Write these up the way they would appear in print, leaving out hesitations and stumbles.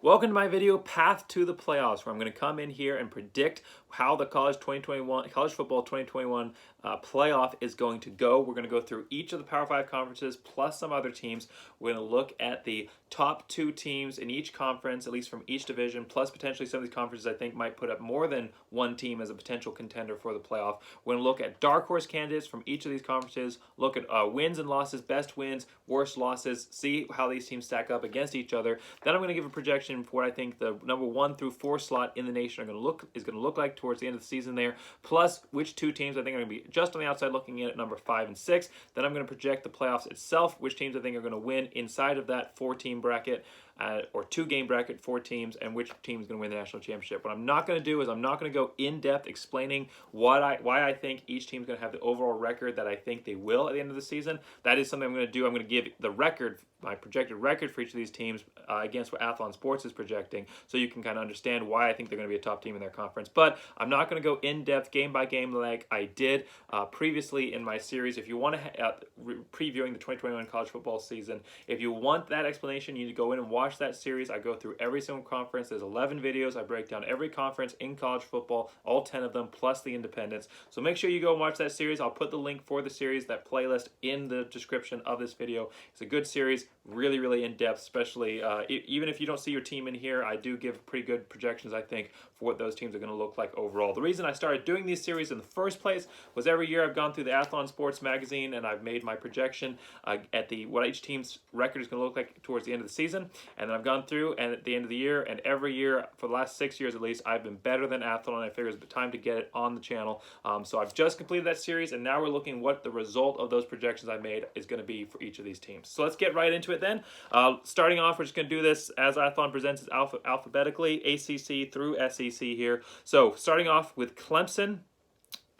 Welcome to my video, Path to the Playoffs, where I'm going to come in here and predict how the college football 2021 playoff is going to go. We're going to go through each of the Power 5 conferences plus some other teams. We're going to look at the top 2 teams in each conference, at least from each division, plus potentially some of these conferences I think might put up more than one team as a potential contender for the playoff. We're going to look at dark horse candidates from each of these conferences, look at wins and losses, best wins, worst losses, see how these teams stack up against each other. Then I'm going to give a projection for what I think the number 1 through 4 slot in the nation is going to look like towards the end of the season there, plus which 2 teams I think are going to be just on the outside looking in at number 5 and 6. Then I'm going to project the playoffs itself, which teams I think are going to win inside of that 4-team bracket. Or 2-game bracket, 4 teams, and which team is going to win the national championship. What I'm not going to do is I'm not going to go in depth explaining why I think each team is going to have the overall record that I think they will at the end of the season. That is something I'm going to do. I'm going to give the record, my projected record for each of these teams against what Athlon Sports is projecting, so you can kind of understand why I think they're going to be a top team in their conference. But I'm not going to go in depth game by game like I did previously in my series. If you want to previewing the 2021 college football season, if you want that explanation, you need to go in and watch that series. I go through every single conference. There's 11 videos. I break down every conference in college football, all 10 of them, plus the independents. So make sure you go and watch that series. I'll put the link for the series, that playlist, in the description of this video. It's a good series, really, really in-depth, especially even if you don't see your team in here, I do give pretty good projections, I think, for what those teams are going to look like overall. The reason I started doing these series in the first place was every year I've gone through the Athlon Sports magazine and I've made my projection at what each team's record is going to look like towards the end of the season. And then I've gone through and at the end of the year, and every year for the last 6 years at least, I've been better than Athlon. I figured it's time to get it on the channel. So I've just completed that series, and now we're looking what the result of those projections I made is going to be for each of these teams. So let's get right into it then. Starting off, we're just going to do this as Athlon presents it alphabetically, ACC through SEC here. So starting off with Clemson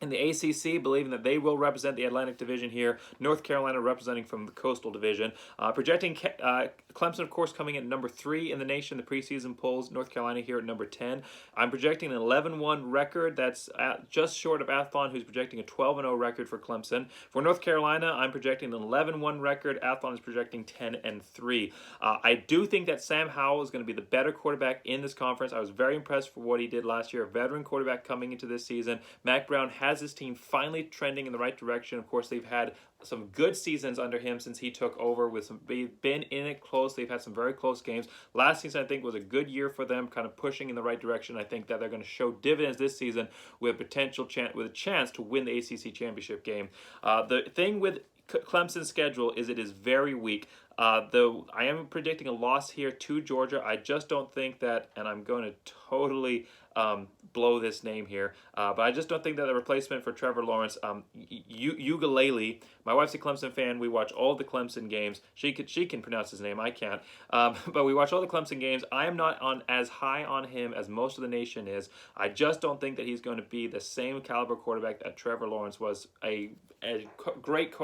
in the ACC, believing that they will represent the Atlantic Division here. North Carolina representing from the Coastal Division. Projecting Clemson, of course, coming in at number 3 in the nation, the preseason polls. North Carolina here at number 10. I'm projecting an 11-1 record. That's just short of Athlon, who's projecting a 12-0 record for Clemson. For North Carolina, I'm projecting an 11-1 record. Athlon is projecting 10-3. I do think that Sam Howell is going to be the better quarterback in this conference. I was very impressed for what he did last year. A veteran quarterback coming into this season. Mac Brown has his team finally trending in the right direction. Of course, they've had some good seasons under him since he took over. They've been in it close. They've had some very close games. Last season, I think, was a good year for them, kind of pushing in the right direction. I think that they're going to show dividends this season with a chance to win the ACC championship game. The thing with Clemson's schedule is it is very weak. Though I am predicting a loss here to Georgia, I just don't think that, and I'm going to totally blow this name here, but I just don't think that the replacement for Trevor Lawrence, Ugalele, my wife's a Clemson fan. We watch all the Clemson games. She can pronounce his name. I can't. But we watch all the Clemson games. I am not as high on him as most of the nation is. I just don't think that he's going to be the same caliber quarterback that Trevor Lawrence was, a great,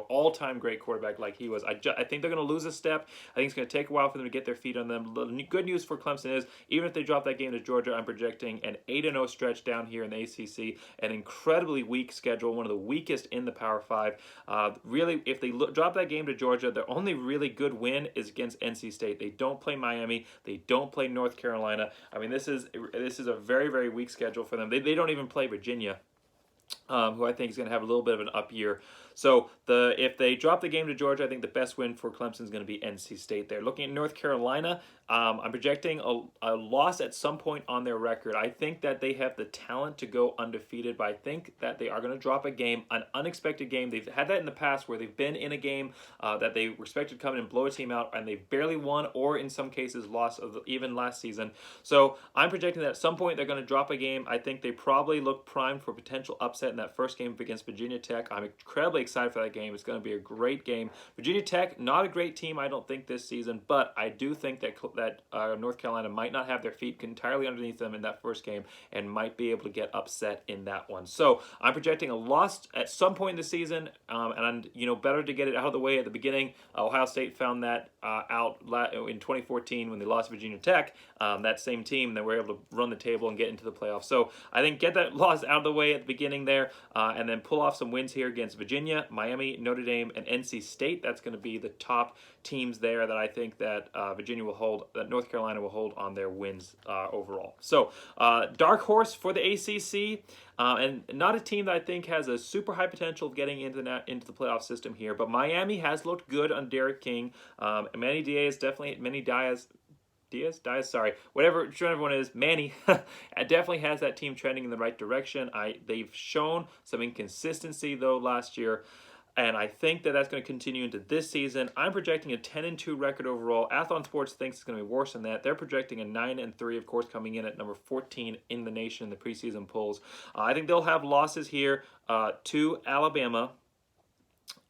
all-time great quarterback like he was. I think they're going to lose a step. I think it's going to take a while for them to get their feet on them. The good news for Clemson is, even if they drop that game to Georgia, I'm projecting an 8-0 stretch down here in the ACC, an incredibly weak schedule, one of the weakest in the Power 5. Really, if they drop that game to Georgia, their only really good win is against NC State. They don't play Miami. They don't play North Carolina. I mean, this is a very, very weak schedule for them. They don't even play Virginia, who I think is going to have a little bit of an up year. So if they drop the game to Georgia, I think the best win for Clemson is going to be NC State there. Looking at North Carolina, I'm projecting a loss at some point on their record. I think that they have the talent to go undefeated, but I think that they are going to drop a game, an unexpected game. They've had that in the past where they've been in a game that they were expected to come in and blow a team out, and they barely won, or in some cases lost, even last season. So I'm projecting that at some point they're going to drop a game. I think they probably look primed for potential upset in that first game against Virginia Tech. I'm incredibly excited for that game. It's going to be a great game. Virginia Tech, not a great team, I don't think, this season, but I do think that North Carolina might not have their feet entirely underneath them in that first game and might be able to get upset in that one. So I'm projecting a loss at some point in the season, and better to get it out of the way at the beginning. Ohio State found that out in 2014 when they lost Virginia Tech. That same team, they were able to run the table and get into the playoffs. So I think get that loss out of the way at the beginning there. there, and then pull off some wins here against Virginia, Miami, Notre Dame, and NC State. That's going to be the top teams there that I think that Virginia will hold, that North Carolina will hold on their wins overall. So dark horse for the ACC, and not a team that I think has a super high potential of getting into the playoff system here, but Miami has looked good on Derek King. Manny Diaz, sorry, whichever one it is, Manny definitely has that team trending in the right direction. They've shown some inconsistency though last year, and I think that that's going to continue into this season. I'm projecting a 10-2 record overall. Athlon Sports thinks it's going to be worse than that. They're projecting a 9-3, of course, coming in at number 14 in the nation in the preseason polls. I think they'll have losses here to Alabama.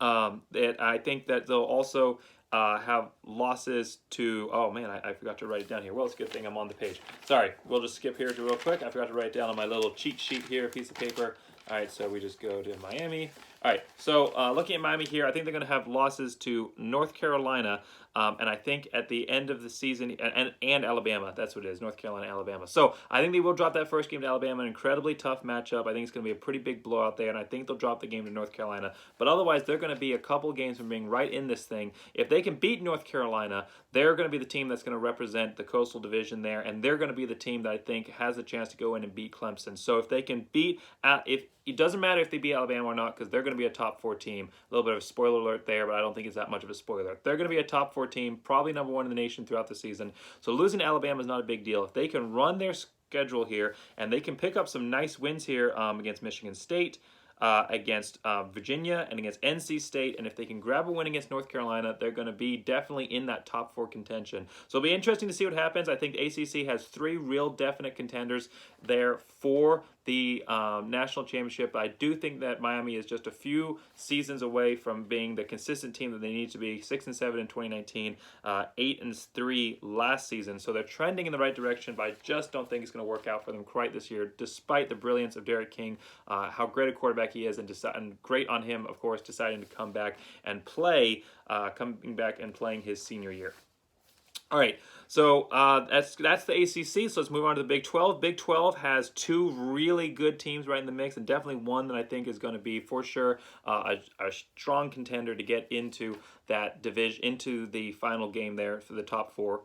I think that they'll also have losses to, oh man, I forgot to write it down here. Well, it's a good thing I'm on the page. Sorry, we'll just skip here real quick. I forgot to write it down on my little cheat sheet here, a piece of paper. All right, so we just go to Miami. All right, so looking at Miami here, I think they're going to have losses to North Carolina, and I think at the end of the season, and Alabama, that's what it is, North Carolina, Alabama. So I think they will drop that first game to Alabama, an incredibly tough matchup. I think it's going to be a pretty big blowout there, and I think they'll drop the game to North Carolina. But otherwise, they're going to be a couple games from being right in this thing. If they can beat North Carolina, they're going to be the team that's going to represent the Coastal Division there, and they're going to be the team that I think has a chance to go in and beat Clemson. So if they can beat, it doesn't matter if they beat Alabama or not, because they're going to be a top 4 team. A little bit of a spoiler alert there, but I don't think it's that much of a spoiler. They're going to be a top 4 team, probably number 1 in the nation throughout the season. So losing to Alabama is not a big deal. If they can run their schedule here, and they can pick up some nice wins here against Michigan State, against Virginia, and against NC State, and if they can grab a win against North Carolina, they're going to be definitely in that top 4 contention. So it'll be interesting to see what happens. I think the ACC has 3 real definite contenders there for the national championship. I do think that Miami is just a few seasons away from being the consistent team that they need to be. 6-7 in 2019, 8-3 last season. So they're trending in the right direction, but I just don't think it's going to work out for them quite this year, despite the brilliance of Derek King, how great a quarterback he is, and great on him, of course, deciding to come back and play, coming back and playing his senior year. All right, so that's the ACC. So let's move on to the Big 12. Big 12 has 2 really good teams right in the mix, and definitely one that I think is going to be for sure a strong contender to get into that division, into the final game there for the top 4.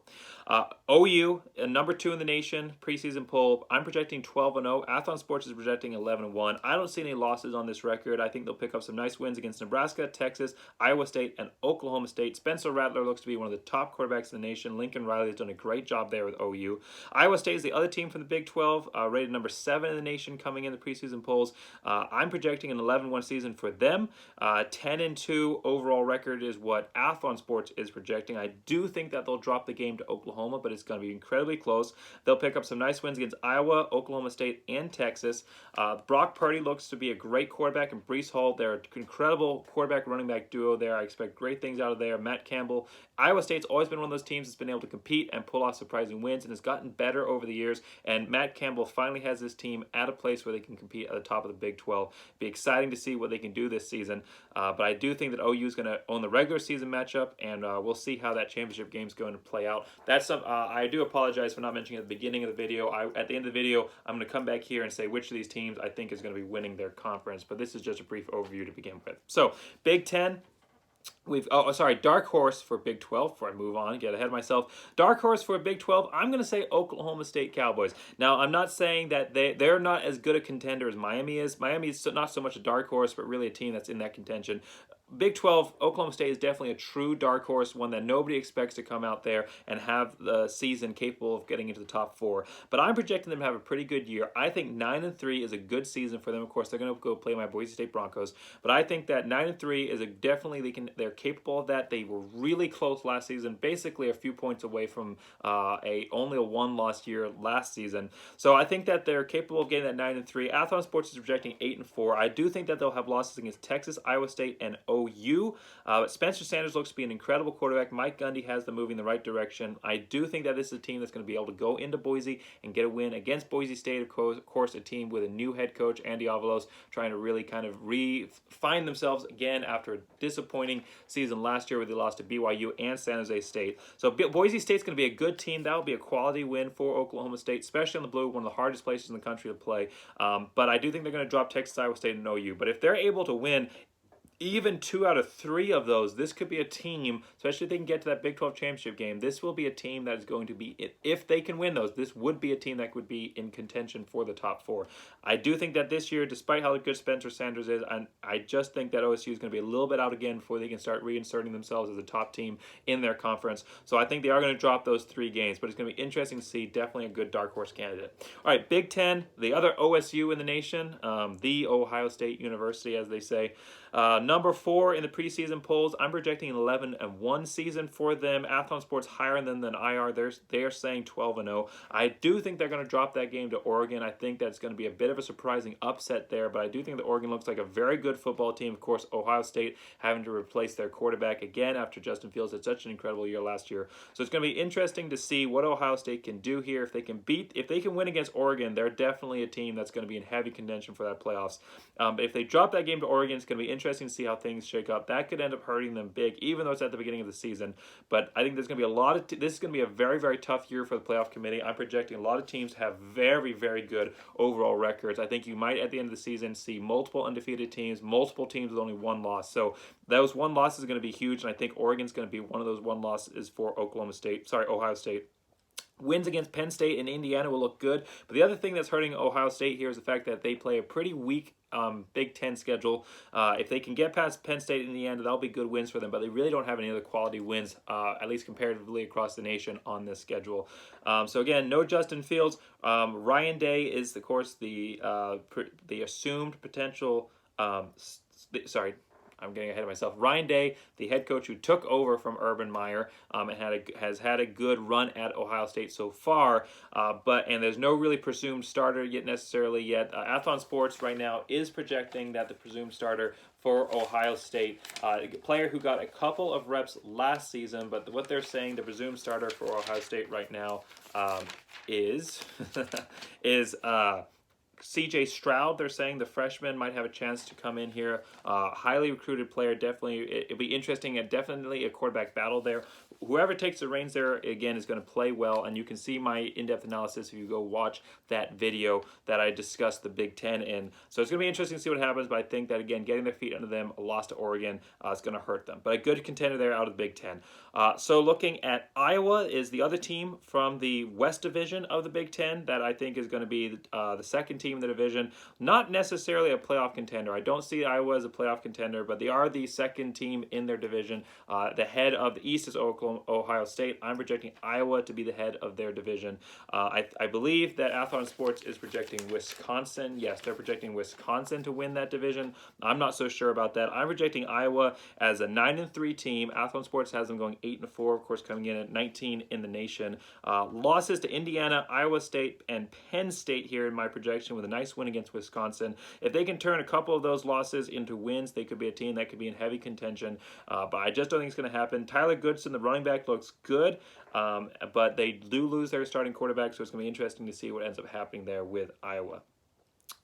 OU, number 2 in the nation, preseason poll. I'm projecting 12-0. Athlon Sports is projecting 11-1. I don't see any losses on this record. I think they'll pick up some nice wins against Nebraska, Texas, Iowa State, and Oklahoma State. Spencer Rattler looks to be one of the top quarterbacks in the nation. Lincoln Riley has done a great job there with OU. Iowa State is the other team from the Big 12, rated number 7 in the nation coming in the preseason polls. I'm projecting an 11-1 season for them. 10-2 overall record is what Athlon Sports is projecting. I do think that they'll drop the game to Oklahoma, but it's going to be incredibly close. They'll pick up some nice wins against Iowa, Oklahoma State, and Texas. Brock Purdy looks to be a great quarterback, and Breece Hall, they're an incredible quarterback running back duo there. I expect great things out of there. Matt Campbell. Iowa State's always been one of those teams that's been able to compete and pull off surprising wins, and has gotten better over the years, and Matt Campbell finally has this team at a place where they can compete at the top of the Big 12. It'll be exciting to see what they can do this season, but I do think that OU is going to own the regular season matchup, and we'll see how that championship game is going to play out. That's I do apologize for not mentioning at the beginning of the video. At the end of the video, I'm going to come back here and say which of these teams I think is going to be winning their conference, but this is just a brief overview to begin with. So, Big 10. Dark Horse for Big 12. Before I move on, get ahead of myself. Dark Horse for Big 12, I'm going to say Oklahoma State Cowboys. Now, I'm not saying that they're not as good a contender as Miami is. Miami is not so much a dark horse, but really a team that's in that contention. Big 12, Oklahoma State is definitely a true dark horse, one that nobody expects to come out there and have the season capable of getting into the top 4. But I'm projecting them to have a pretty good year. I think 9-3 is a good season for them. Of course, they're going to go play my Boise State Broncos. But I think that 9-3 is they're capable of that. They were really close last season, basically a few points away from only a 1-loss year last season. So I think that they're capable of getting that 9-3. Athlon Sports is projecting 8-4. I do think that they'll have losses against Texas, Iowa State, and OU. OU. But Spencer Sanders looks to be an incredible quarterback. Mike Gundy has them moving in the right direction. I do think that this is a team that's going to be able to go into Boise and get a win against Boise State, of course, a team with a new head coach, Andy Avalos, trying to really kind of find themselves again after a disappointing season last year where they lost to BYU and San Jose State. So Boise State's going to be a good team. That will be a quality win for Oklahoma State, especially on the blue, one of the hardest places in the country to play. But I do think they're going to drop Texas, Iowa State, and OU. But if they're able to win even 2 out of 3 of those, this could be a team, especially if they can get to that Big 12 championship game, this will be a team that is going to be, if they can win those, this would be a team that would be in contention for the top 4. I do think that this year, despite how good Spencer Sanders is, I just think that OSU is going to be a little bit out again before they can start reinserting themselves as a top team in their conference. So I think they are going to drop those 3 games, but it's going to be interesting to see. Definitely a good dark horse candidate. All right, Big 10, the other OSU in the nation, the Ohio State University, as they say. Number 4 in the preseason polls, I'm projecting an 11-1 season for them. Athlon Sports higher than IR. They are saying 12-0. I do think they're going to drop that game to Oregon. I think that's going to be a bit of a surprising upset there, but I do think that Oregon looks like a very good football team. Of course, Ohio State having to replace their quarterback again after Justin Fields had such an incredible year last year. So it's going to be interesting to see what Ohio State can do here. If they can win against Oregon, they're definitely a team that's going to be in heavy contention for that playoffs. But if they drop that game to Oregon, it's going to be interesting to see how things shake up. That could end up hurting them big, even though it's at the beginning of the season. But I think there's going to be this is going to be a very, very tough year for the playoff committee. I'm projecting a lot of teams have very, very good overall records. I think you might, at the end of the season, see multiple undefeated teams, multiple teams with only 1 loss. So those 1 loss is going to be huge, and I think Oregon's going to be one of those 1 losses for Ohio State. Wins against Penn State and Indiana will look good. But the other thing that's hurting Ohio State here is the fact that they play a pretty weak Big Ten schedule. If they can get past Penn State and Indiana, that'll be good wins for them. But they really don't have any other quality wins, at least comparatively across the nation on this schedule. So again, no Justin Fields. Ryan Day is, of course, the assumed potential. I'm getting ahead of myself. Ryan Day, the head coach who took over from Urban Meyer, and has had a good run at Ohio State so far. And there's no really presumed starter necessarily yet. Athlon Sports right now is projecting that the presumed starter for Ohio State, a player who got a couple of reps last season, but what they're saying the presumed starter for Ohio State right now is C.J. Stroud. They're saying the freshman might have a chance to come in here. Highly recruited player. Definitely, it'll be interesting, and definitely a quarterback battle there. Whoever takes the reins there, again, is going to play well, and you can see my in-depth analysis if you go watch that video that I discussed the Big Ten in. So it's going to be interesting to see what happens, but I think that, again, getting their feet under them, a loss to Oregon, is going to hurt them. But a good contender there out of the Big Ten. So looking at Iowa is the other team from the West Division of the Big Ten that I think is going to be the second team in the division. Not necessarily a playoff contender. I don't see Iowa as a playoff contender, but they are the second team in their division. The head of the East is Ohio State. I'm projecting Iowa to be the head of their division. I believe that Athlon Sports is projecting Wisconsin. Yes, they're projecting Wisconsin to win that division. I'm not so sure about that. I'm projecting Iowa as a 9-3 team. Athlon Sports has them going 8-4, of course, coming in at 19 in the nation. Losses to Indiana, Iowa State, and Penn State here in my projection, with a nice win against Wisconsin. If they can turn a couple of those losses into wins, they could be a team that could be in heavy contention. But I just don't think it's going to happen. Tyler Goodson, the running back, looks good, but they do lose their starting quarterback, so it's going to be interesting to see what ends up happening there with Iowa.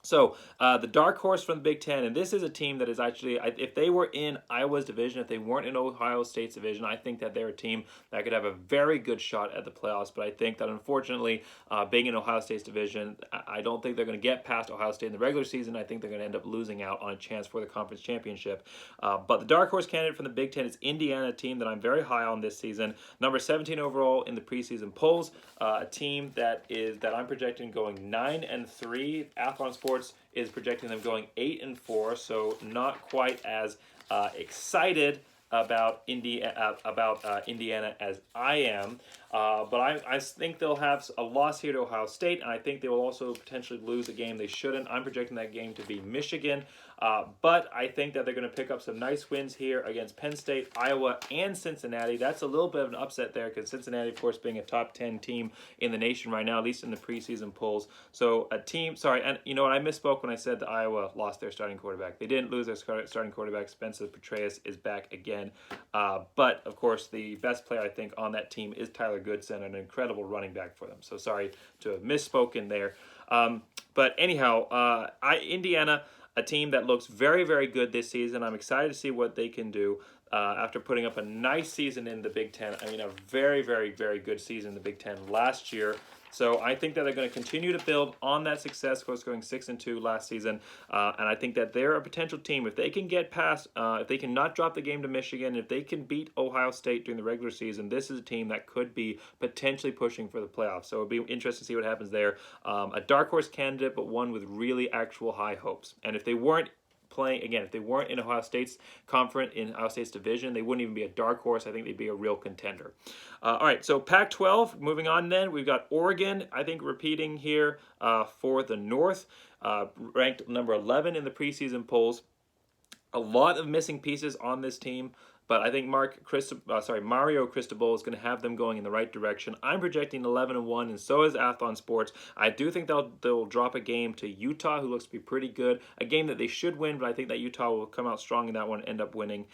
So the dark horse from the Big Ten, and this is a team that is actually, if they were in Iowa's division, if they weren't in Ohio State's division, I think that they're a team that could have a very good shot at the playoffs. But I think that, unfortunately, being in Ohio State's division, I don't think they're going to get past Ohio State in the regular season. I think they're going to end up losing out on a chance for the conference championship. But the dark horse candidate from the Big Ten is Indiana, a team that I'm very high on this season. Number 17 overall in the preseason polls, a team that I'm projecting going 9-3. Athlon Sports is projecting them going 8-4, so not quite as excited about Indiana as I am. But I think they'll have a loss here to Ohio State, and I think they will also potentially lose a game they shouldn't. I'm projecting that game to be Michigan. But I think that they're going to pick up some nice wins here against Penn State, Iowa, and Cincinnati. That's a little bit of an upset there because Cincinnati, of course, being a top 10 team in the nation right now, at least in the preseason polls. So a team, sorry, and you know what, I misspoke when I said that Iowa lost their starting quarterback. They didn't lose their starting quarterback. Spencer Petras is back again. But, of course, the best player, I think, on that team is Tyler Goodson, an incredible running back for them. So sorry to have misspoken there. But anyhow, Indiana, a team that looks very, very good this season. I'm excited to see what they can do after putting up a nice season in the Big Ten. I mean, a very, very, very good season in the Big Ten last year. So I think that they're going to continue to build on that success, of course, going 6-2 last season. And I think that they're a potential team. If they can get past, if they can not drop the game to Michigan, if they can beat Ohio State during the regular season, this is a team that could be potentially pushing for the playoffs. So it'll be interesting to see what happens there. A dark horse candidate, but one with really actual high hopes. And if they weren't playing, again, if they weren't in Ohio State's conference, in Ohio State's division, they wouldn't even be a dark horse. I think they'd be a real contender. All right, so Pac-12, moving on then, we've got Oregon, I think, repeating here for the North, ranked number 11 in the preseason polls. A lot of missing pieces on this team. But I think Mario Cristobal is going to have them going in the right direction. I'm projecting 11-1, and so is Athlon Sports. I do think they'll drop a game to Utah, who looks to be pretty good. A game that they should win, but I think that Utah will come out strong in that one and end up winning.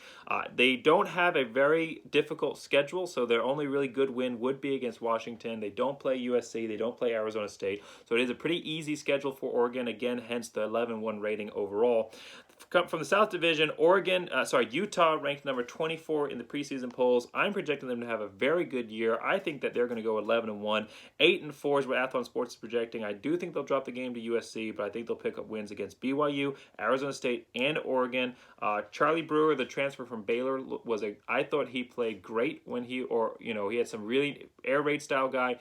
They don't have a very difficult schedule, so their only really good win would be against Washington. They don't play USC. They don't play Arizona State. So it is a pretty easy schedule for Oregon. Again, hence the 11-1 rating overall. From the South Division, Utah ranked number 24 in the preseason polls. I'm projecting them to have a very good year. I think that they're going to go 11-1. 8-4 is what Athlon Sports is projecting. I do think they'll drop the game to USC, but I think they'll pick up wins against BYU, Arizona State, and Oregon. Charlie Brewer, the transfer from Baylor, I thought he played great when he had some really air raid style guy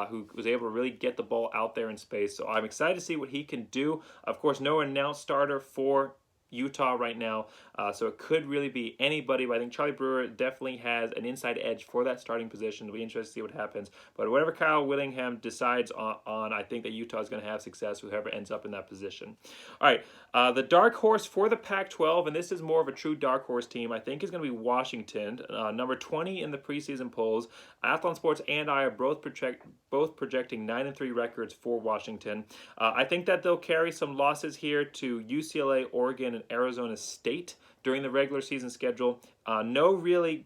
who was able to really get the ball out there in space. So I'm excited to see what he can do. Of course, no announced starter for Utah right now, so it could really be anybody, but I think Charlie Brewer definitely has an inside edge for that starting position. It'll be interesting to see what happens, but whatever Kyle Willingham decides on, I think that Utah is going to have success with whoever ends up in that position. All right, the dark horse for the Pac-12, and this is more of a true dark horse team, I think is going to be Washington, number 20 in the preseason polls. Athlon Sports and I are both projecting 9-3 records for Washington. I think that they'll carry some losses here to UCLA, Oregon, and Arizona State during the regular season schedule. No really,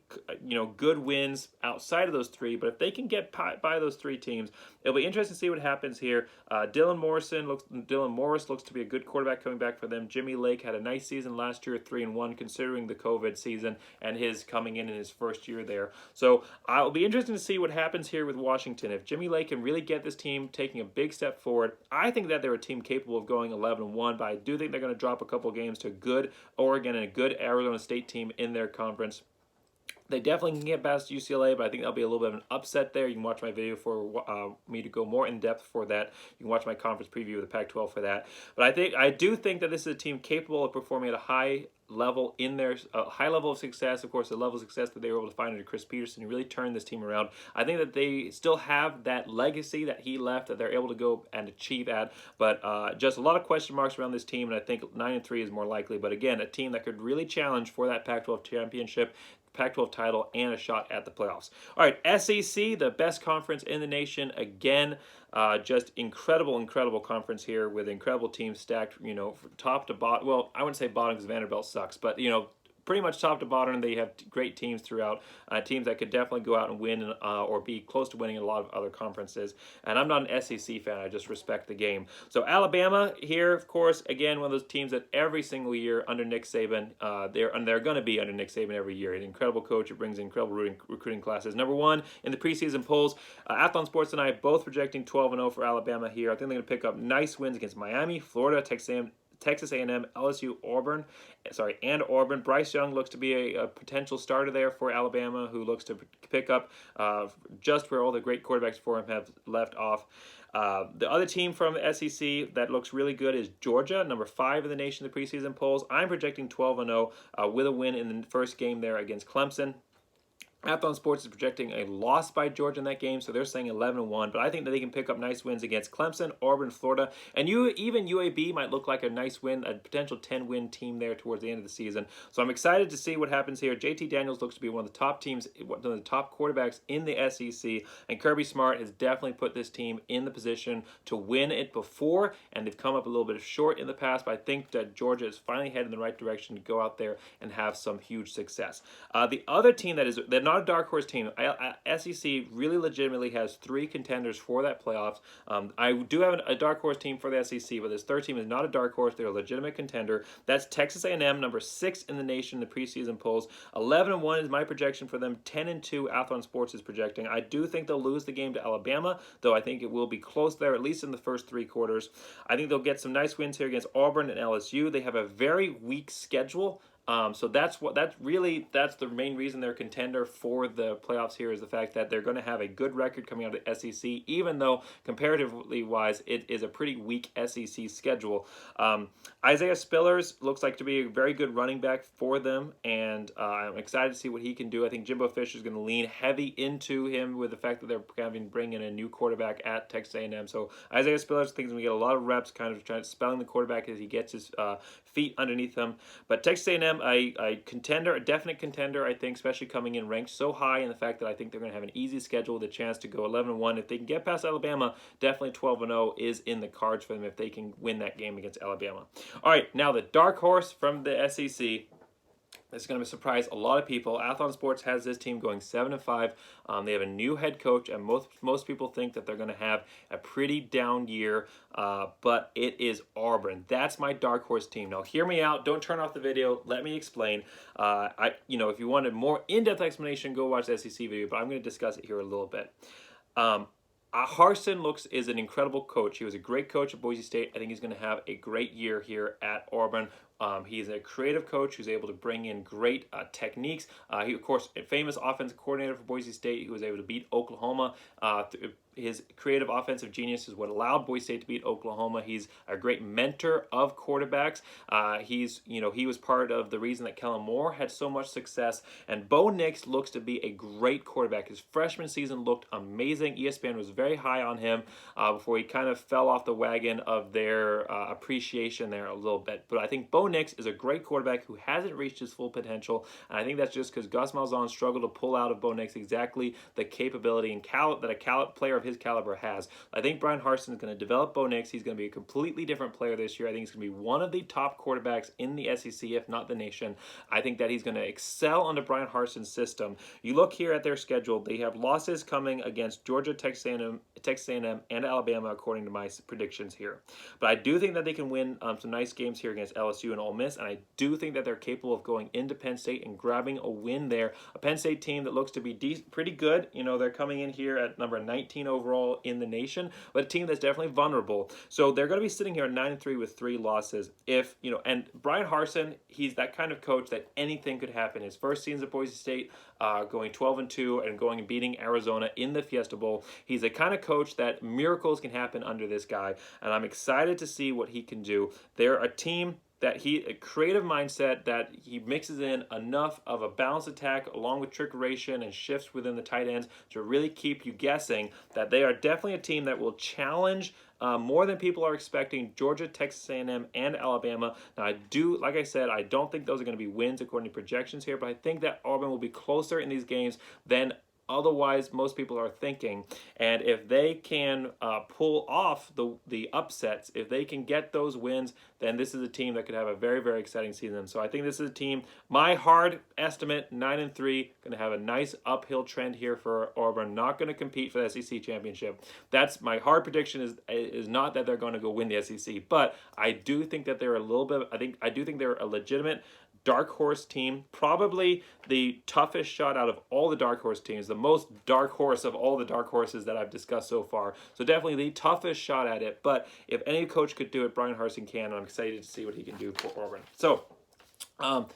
good wins outside of those three, but if they can get by those three teams, it'll be interesting to see what happens here. Dylan Morris looks to be a good quarterback coming back for them. Jimmy Lake had a nice season last year, 3-1, considering the COVID season and his coming in his first year there. So it'll be interesting to see what happens here with Washington. If Jimmy Lake can really get this team taking a big step forward, I think that they're a team capable of going 11-1, but I do think they're going to drop a couple games to a good Oregon and a good Arizona State team in their conference. They definitely can get past UCLA, but I think that'll be a little bit of an upset there. You can watch my video for me to go more in depth for that. You can watch my conference preview of the Pac-12 for that. But I do think that this is a team capable of performing at a high level in their high level of success. Of course, the level of success that they were able to find under Chris Peterson, he really turned this team around. I think that they still have that legacy that he left that they're able to go and achieve at. But just a lot of question marks around this team, and I think 9-3 is more likely. But again, a team that could really challenge for that Pac-12 championship, Pac-12 title, and a shot at the playoffs. All right, SEC, the best conference in the nation. Again, just incredible conference here with incredible teams stacked, from top to bottom. Well, I wouldn't say bottom because Vanderbilt sucks, but, pretty much top to bottom, they have great teams throughout, teams that could definitely go out and win or be close to winning in a lot of other conferences. And I'm not an SEC fan, I just respect the game. So Alabama here, of course, again, one of those teams that every single year under Nick Saban, they're going to be under Nick Saban every year. An incredible coach, it brings incredible recruiting classes. Number 1 in the preseason polls, Athlon Sports and I both projecting 12-0 for Alabama here. I think they're going to pick up nice wins against Miami, Florida, Texas A&M, LSU, and Auburn. Bryce Young looks to be a potential starter there for Alabama, who looks to pick up just where all the great quarterbacks for him have left off. The other team from the SEC that looks really good is Georgia, number 5 in the nation in the preseason polls. I'm projecting 12-0 with a win in the first game there against Clemson. Athlon Sports is projecting a loss by Georgia in that game, so they're saying 11-1. But I think that they can pick up nice wins against Clemson, Auburn, Florida, and even UAB might look like a nice win, a potential 10-win team there towards the end of the season. So I'm excited to see what happens here. JT Daniels looks to be one of the top teams, one of the top quarterbacks in the SEC, and Kirby Smart has definitely put this team in the position to win it before, and they've come up a little bit short in the past. But I think that Georgia is finally heading in the right direction to go out there and have some huge success. The other team they're not a dark horse team. SEC really legitimately has 3 contenders for that playoffs. I do have a dark horse team for the SEC, but this third team is not a dark horse. They're a legitimate contender. That's Texas A&M, number 6 in the nation in the preseason polls. 11-1 is my projection for them. 10-2 Athlon Sports is projecting. I do think they'll lose the game to Alabama, though I think it will be close there, at least in the first 3 quarters. I think they'll get some nice wins here against Auburn and LSU. They have a very weak schedule. So that's the main reason they're a contender for the playoffs here, is the fact that they're going to have a good record coming out of the SEC, even though comparatively wise it is a pretty weak SEC schedule. Isaiah Spillers looks like to be a very good running back for them, and I'm excited to see what he can do. I think Jimbo Fisher is going to lean heavy into him with the fact that they're having to bring in a new quarterback at Texas A&M. So Isaiah Spillers thinks he's going to get a lot of reps, kind of trying to spelling the quarterback as he gets his feet underneath him. But Texas A&M, a contender, a definite contender, I think, especially coming in ranked so high, in the fact that I think they're going to have an easy schedule with a chance to go 11-1. If they can get past Alabama, definitely 12-0 is in the cards for them if they can win that game against Alabama. All right, now the dark horse from the SEC. This is going to surprise a lot of people. Athlon Sports has this team going 7-5. They have a new head coach, and most people think that they're going to have a pretty down year, but it is Auburn. That's my dark horse team. Now, hear me out. Don't turn off the video. Let me explain. If you wanted more in-depth explanation, go watch the SEC video, but I'm going to discuss it here a little bit. Harsin is an incredible coach. He was a great coach at Boise State. I think he's going to have a great year here at Auburn. He's a creative coach who's able to bring in great techniques. He, of course, a famous offensive coordinator for Boise State. He was able to beat Oklahoma. His creative offensive genius is what allowed Boise State to beat Oklahoma. He's a great mentor of quarterbacks. He was part of the reason that Kellen Moore had so much success. And Bo Nix looks to be a great quarterback. His freshman season looked amazing. ESPN was very high on him before he kind of fell off the wagon of their appreciation there a little bit. But I think Bo Nix is a great quarterback who hasn't reached his full potential. And I think that's just because Gus Malzahn struggled to pull out of Bo Nix exactly the capability and that a player of his caliber has. I think Brian Harsin is going to develop Bo Nix. He's going to be a completely different player this year. I think he's going to be one of the top quarterbacks in the SEC, if not the nation. I think that he's going to excel under Brian Harsin's system. You look here at their schedule. They have losses coming against Georgia, Texas A&M, and Alabama, according to my predictions here. But I do think that they can win some nice games here against LSU and Ole Miss, and I do think that they're capable of going into Penn State and grabbing a win there. A Penn State team that looks to be pretty good. They're coming in here at number 19 overall in the nation, but a team that's definitely vulnerable. So they're going to be sitting here at 9-3 with 3 losses. And Brian Harsin, he's that kind of coach that anything could happen. His first season at Boise State, going 12-2 and going and beating Arizona in the Fiesta Bowl. He's the kind of coach that miracles can happen under this guy, and I'm excited to see what he can do. They're a team that a creative mindset that he mixes in enough of a balanced attack along with trickeration and shifts within the tight ends to really keep you guessing that they are definitely a team that will challenge more than people are expecting Georgia, Texas A&M, and Alabama. Now, like I said, I don't think those are going to be wins according to projections here, but I think that Auburn will be closer in these games than otherwise most people are thinking. And if they can pull off the upsets, if they can get those wins, then this is a team that could have a very, very exciting season. So I think this is a team, my hard estimate, 9-3, going to have a nice uphill trend here for Auburn, not going to compete for the SEC championship. That's my hard prediction, is not that they're going to go win the SEC, but I do think that they're I do think they're a legitimate dark horse team, probably the toughest shot out of all the dark horse teams, the most dark horse of all the dark horses that I've discussed so far. So definitely the toughest shot at it. But if any coach could do it, Brian Harsin can, and I'm excited to see what he can do for Auburn. So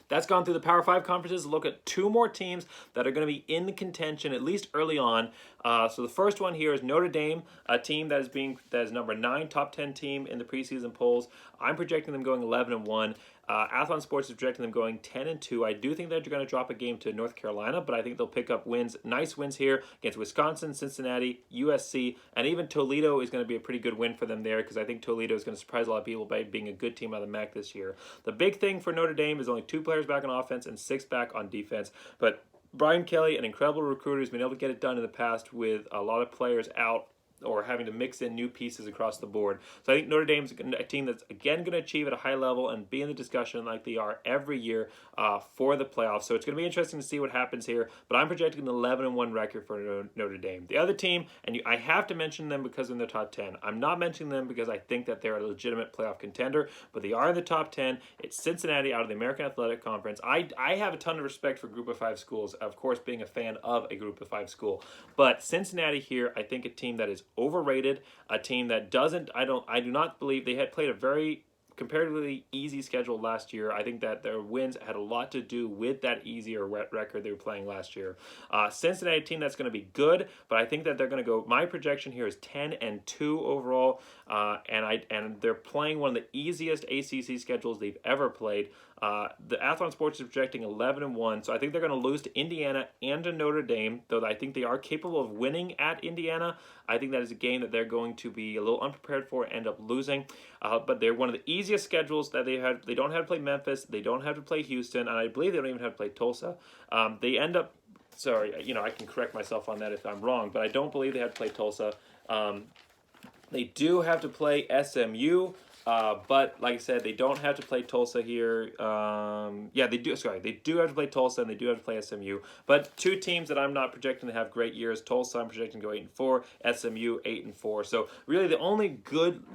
that's gone through the Power 5 conferences. Look at 2 more teams that are going to be in contention, at least early on. So the first one here is Notre Dame, a team that is number 9, top 10 team in the preseason polls. I'm projecting them going 11-1. Athlon Sports is projecting them going 10-2. I do think they're going to drop a game to North Carolina, but I think they'll pick up wins, nice wins here against Wisconsin, Cincinnati, USC, and even Toledo is going to be a pretty good win for them there because I think Toledo is going to surprise a lot of people by being a good team out of the MAC this year. The big thing for Notre Dame is only 2 players back on offense and 6 back on defense, but Brian Kelly, an incredible recruiter, has been able to get it done in the past with a lot of players out or having to mix in new pieces across the board. So I think Notre Dame's a team that's, again, going to achieve at a high level and be in the discussion like they are every year for the playoffs. So it's going to be interesting to see what happens here, but I'm projecting an 11-1 record for Notre Dame. The other team, and I have to mention them because they're in the top 10. I'm not mentioning them because I think that they're a legitimate playoff contender, but they are in the top 10. It's Cincinnati out of the American Athletic Conference. I have a ton of respect for Group of 5 schools, of course, being a fan of a Group of 5 school. But Cincinnati here, I think a team that is overrated, a team that I do not believe they had played a very comparatively easy schedule last year. I think that their wins had a lot to do with that easier record they were playing last year. Cincinnati team that's going to be good, but I think that they're going to go. My projection here is 10-2 overall, and they're playing one of the easiest ACC schedules they've ever played. The Athlon Sports is projecting 11-1, so I think they're going to lose to Indiana and to Notre Dame, though I think they are capable of winning at Indiana. I think that is a game that they're going to be a little unprepared for and end up losing. But they're one of the easiest schedules that they have. They don't have to play Memphis. They don't have to play Houston. And I believe they don't even have to play Tulsa. They end up, sorry, I can correct myself on that if I'm wrong, but I don't believe they have to play Tulsa. They do have to play SMU. But like I said, they don't have to play Tulsa here. They do. Sorry, they do have to play Tulsa and they do have to play SMU. But 2 teams that I'm not projecting to have great years. Tulsa, I'm projecting to go 8-4. SMU 8-4. So really, the only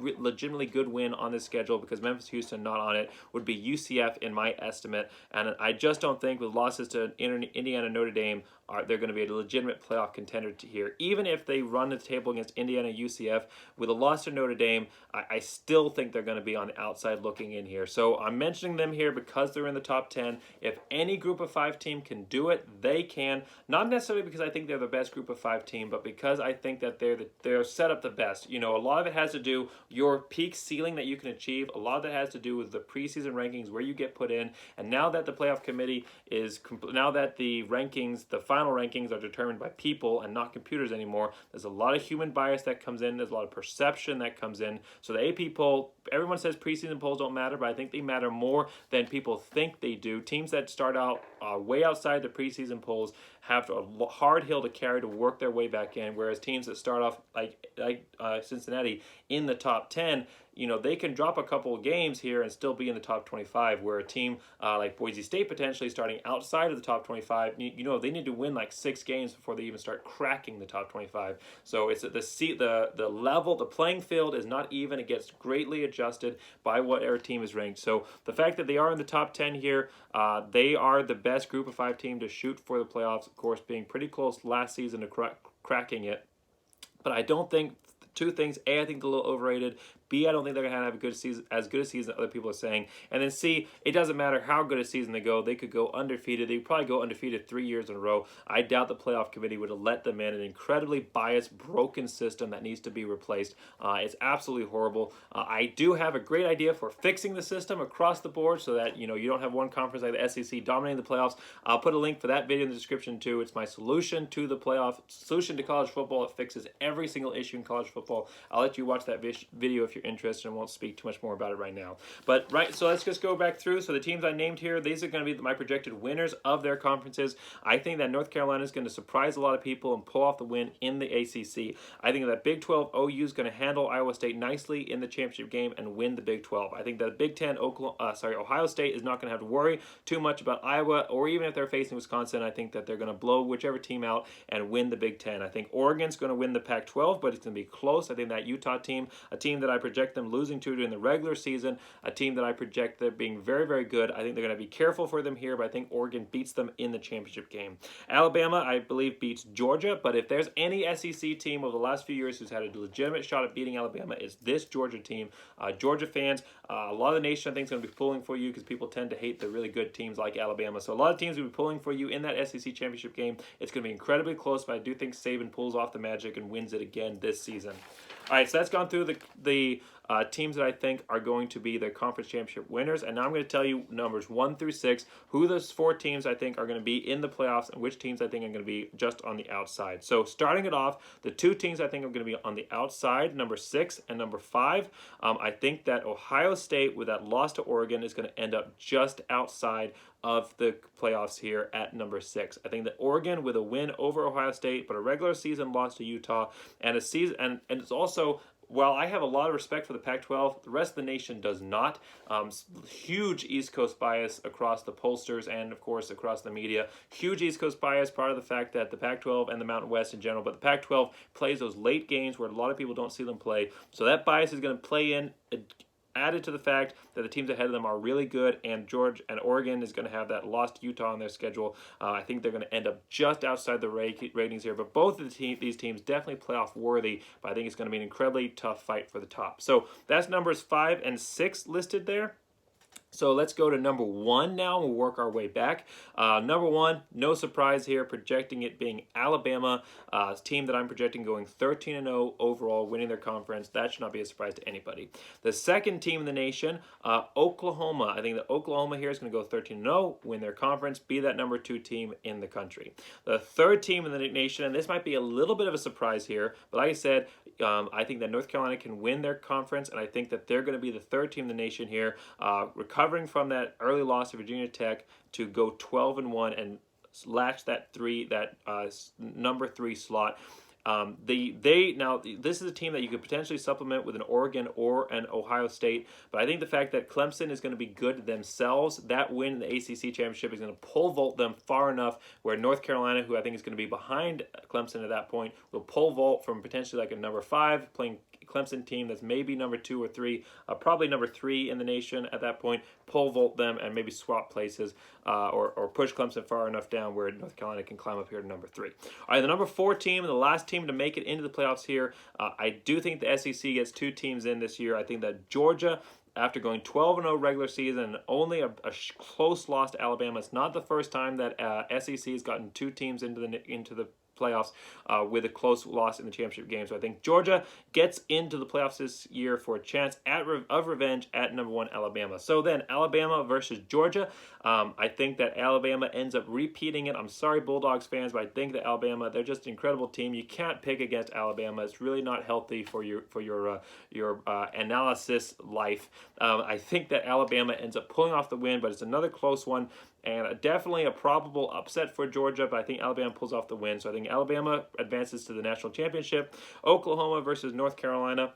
legitimately good win on this schedule, because Memphis, Houston not on it, would be UCF in my estimate. And I just don't think with losses to Indiana, Notre Dame, they're going to be a legitimate playoff contender here. Even if they run the table against Indiana, UCF with a loss to Notre Dame, I still think they're going to be on the outside looking in here. So I'm mentioning them here because they're in the top 10. If any Group of 5 team can do it, they can. Not necessarily because I think they're the best Group of 5 team, but because I think that they're set up the best. A lot of it has to do your peak ceiling that you can achieve. A lot of that has to do with the preseason rankings, where you get put in. And now that the playoff committee now that the rankings, the final rankings are determined by people and not computers anymore, there's a lot of human bias that comes in. There's a lot of perception that comes in. So the AP poll, everyone says preseason polls don't matter, but I think they matter more than people think they do. Teams that start out way outside the preseason polls have a hard hill to carry to work their way back in, whereas teams that start off like Cincinnati in the top 10, they can drop a couple of games here and still be in the top 25, where a team like Boise State potentially starting outside of the top 25, they need to win like 6 games before they even start cracking the top 25. So it's the level, the playing field is not even. It gets greatly adjusted by whatever team is ranked. So the fact that they are in the top 10 here, they are the best Group of 5 team to shoot for the playoffs, of course, being pretty close last season to cracking it. But I don't think, 2 things: A, I think they're a little overrated. B, I don't think they're going to have a good season, as good a season as other people are saying. And then C, it doesn't matter how good a season they go. They could go undefeated. They could probably go undefeated 3 years in a row. I doubt the playoff committee would have let them in. An incredibly biased, broken system that needs to be replaced. It's absolutely horrible. I do have a great idea for fixing the system across the board so that you don't have one conference like the SEC dominating the playoffs. I'll put a link for that video in the description too. It's my solution to the playoff, solution to college football. It fixes every single issue in college football. I'll let you watch that video if you're interested, and won't speak too much more about it right now. So let's just go back through. So the teams I named here, these are going to be my projected winners of their conferences. I think that North Carolina is going to surprise a lot of people and pull off the win in the ACC. I think that Big 12 OU is going to handle Iowa State nicely in the championship game and win the Big 12. I think that Big 10 Ohio State is not going to have to worry too much about Iowa, or even if they're facing Wisconsin. I think that they're going to blow whichever team out and win the Big 10. I think Oregon's going to win the Pac-12, but it's going to be close. I think that Utah team, a team that I project them losing to during the regular season, a team that I project them being very, very good. I think they're going to be careful for them here, but I think Oregon beats them in the championship game. Alabama, I believe, beats Georgia, but if there's any SEC team over the last few years who's had a legitimate shot at beating Alabama, it's this Georgia team. Georgia fans, a lot of the nation I think is going to be pulling for you because people tend to hate the really good teams like Alabama. So a lot of teams will be pulling for you in that SEC championship game. It's going to be incredibly close, but I do think Saban pulls off the magic and wins it again this season. All right, so that's gone through the teams that I think are going to be the conference championship winners. And now I'm going to tell you numbers 1 through 6, who those 4 teams I think are going to be in the playoffs and which teams I think are going to be just on the outside. So starting it off, the 2 teams I think are going to be on the outside, number 6 and number 5. I think that Ohio State, with that loss to Oregon, is going to end up just outside of the playoffs here at number 6. I think that Oregon, with a win over Ohio State, but a regular season loss to Utah, and a season, and it's also, while I have a lot of respect for the Pac-12, the rest of the nation does not. Huge East Coast bias across the pollsters and, of course, across the media. Huge East Coast bias, part of the fact that the Pac-12 and the Mountain West in general, but the Pac-12 plays those late games where a lot of people don't see them play. So that bias is going to play in, added to the fact that the teams ahead of them are really good, and Oregon is going to have that loss to Utah on their schedule. I think they're going to end up just outside the ratings here, but both of these teams definitely playoff worthy, but I think it's going to be an incredibly tough fight for the top. So that's numbers 5 and 6 listed there. So let's go to number 1 now. We'll work our way back. Number 1, no surprise here, projecting it being Alabama, team that I'm projecting going 13-0 overall, winning their conference. That should not be a surprise to anybody. The second team in the nation, Oklahoma. I think that Oklahoma here is going to go 13-0, win their conference, be that number 2 team in the country. The third team in the nation, and this might be a little bit of a surprise here, but like I said, I think that North Carolina can win their conference, and I think that they're going to be the third team in the nation here, recovering from that early loss to Virginia Tech to go 12-1 and latch that number 3 slot. Now this is a team that you could potentially supplement with an Oregon or an Ohio State, but I think the fact that Clemson is going to be good themselves, that win in the ACC championship is going to pole vault them far enough where North Carolina, who I think is going to be behind Clemson at that point, will pole vault from potentially like a number 5 playing Clemson team that's maybe number 2 or 3, probably number 3 in the nation at that point, pole vault them and maybe swap places or push Clemson far enough down where North Carolina can climb up here to number 3. All right, the number 4 team, the last team to make it into the playoffs here, I do think the SEC gets 2 teams in this year. I think that Georgia, after going 12-0 regular season and only a close loss to Alabama, it's not the first time that SEC has gotten 2 teams into the playoffs with a close loss in the championship game. So I think Georgia gets into the playoffs this year for a chance of revenge at number 1 Alabama. So then Alabama versus Georgia. I think that Alabama ends up repeating it. I'm sorry, Bulldogs fans, but I think that Alabama, they're just an incredible team. You can't pick against Alabama. It's really not healthy for your analysis life. I think that Alabama ends up pulling off the win, but it's another close one. And definitely a probable upset for Georgia, but I think Alabama pulls off the win. So I think Alabama advances to the national championship. Oklahoma versus North Carolina.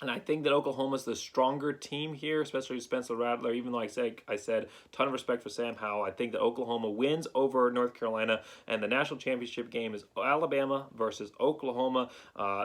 And I think that Oklahoma's the stronger team here, especially Spencer Rattler. Even though I said ton of respect for Sam Howell, I think that Oklahoma wins over North Carolina, and the national championship game is Alabama versus Oklahoma.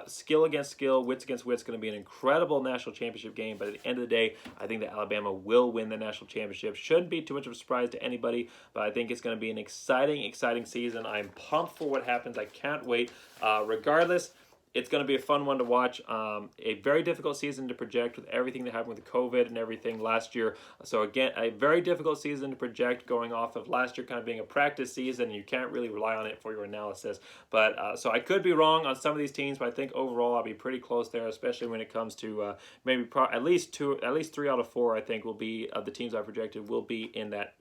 Skill against skill, wits against wits, going to be an incredible national championship game. But at the end of the day, I think that Alabama will win the national championship. Shouldn't be too much of a surprise to anybody, but I think it's going to be an exciting season. I'm pumped for what happens. I can't wait. Regardless, it's going to be a fun one to watch. A very difficult season to project with everything that happened with COVID and everything last year. So again, a very difficult season to project going off of last year kind of being a practice season. You can't really rely on it for your analysis. But so I could be wrong on some of these teams, but I think overall I'll be pretty close there, especially when it comes to maybe at least 3 out of 4. I think will be of the teams I projected will be in that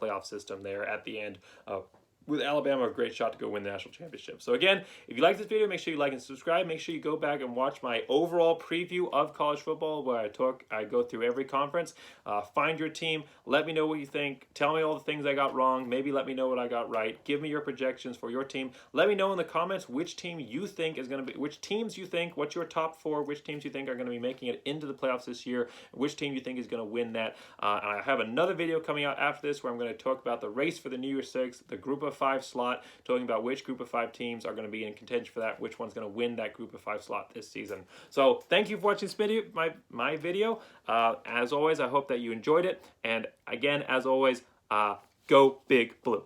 playoff system there at the end. With Alabama, a great shot to go win the national championship. So again, if you like this video, make sure you like and subscribe. Make sure you go back and watch my overall preview of college football, where I go through every conference. Find your team. Let me know what you think. Tell me all the things I got wrong. Maybe let me know what I got right. Give me your projections for your team. Let me know in the comments which team you think is going to be, which teams you think, what's your top 4, which teams you think are going to be making it into the playoffs this year, which team you think is going to win that. I have another video coming out after this where I'm going to talk about the race for the New Year's Six, the Group of 5 slot, talking about which Group of 5 teams are going to be in contention for that, which one's going to win that Group of 5 slot this season. So thank you for watching this video, my video. As always, I hope that you enjoyed it. And again, as always, go Big Blue.